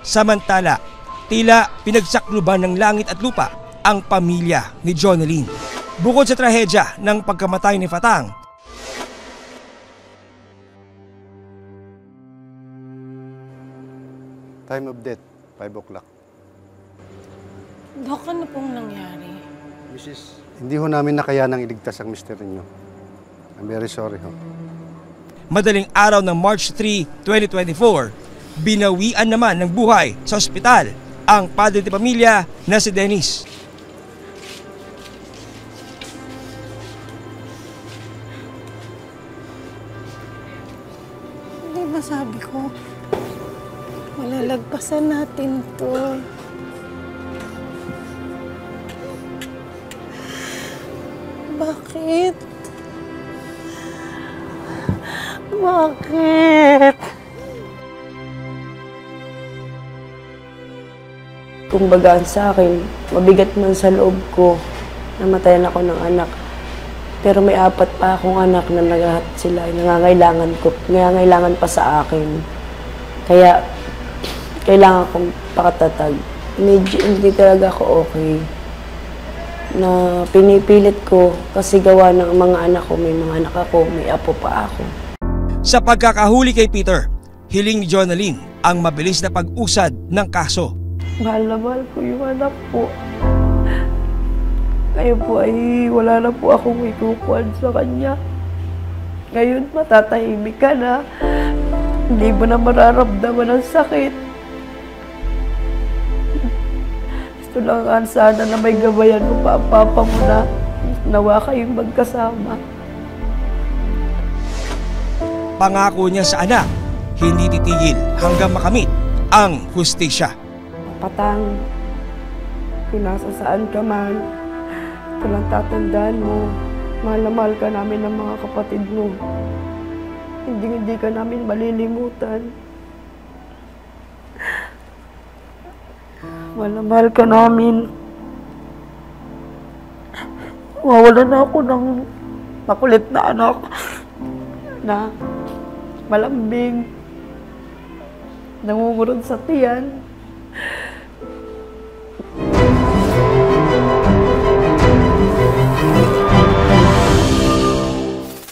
Samantala, tila pinagsakluban ng langit at lupa ang pamilya ni Jonalyn. Bukod sa trahedya ng pagkamatay ni Fatang, time of death, 5 o'clock. Dok, ano pong nangyari? Mrs., hindi ho namin nakayanang iligtas ang mister ninyo. I'm very sorry ho. madaling araw ng March 3, 2024, binawian naman ng buhay sa ospital ang padre de pamilya na si Dennis. Hindi ba sabi ko, malalagpasan natin to. Bakit? Bakit? Kung bagaan sa akin, mabigat man sa loob ko, namatayan ako ng anak. Pero may 4 pa akong anak na nagahat sila, nangangailangan ko, nangangailangan pa sa akin. Kaya, kailangan kong pakatatag. Medyo hindi talaga ako okay. Na pinipilit ko kasi gawa ng mga anak ko, may mga anak ako, may apo pa ako. Sa pagkakahuli kay Peter, hiling ni Jonalyn ang mabilis na pag-usad ng kaso. Mahal na mahal ko yung anak po. Ngayon po ay wala na po akong ikukuhan sa kanya. Ngayon matatahimik ka na. Hindi mo na mararamdaman ang sakit. Gusto lang sana na may gabayan mo pa ang papa mo na nawa kayong magkasama. Pangako niya sa anak, hindi titigil hanggang makamit ang hustisya. Patang, kung nasa saan ka man, ito lang tatandaan mo, mahal na mahal ka namin ng mga kapatid mo. Hindi ka namin malilimutan. Mahal na mahal ka namin. Wawala na ako ng makulit na anak na malambing, nangungurot sa tiyan.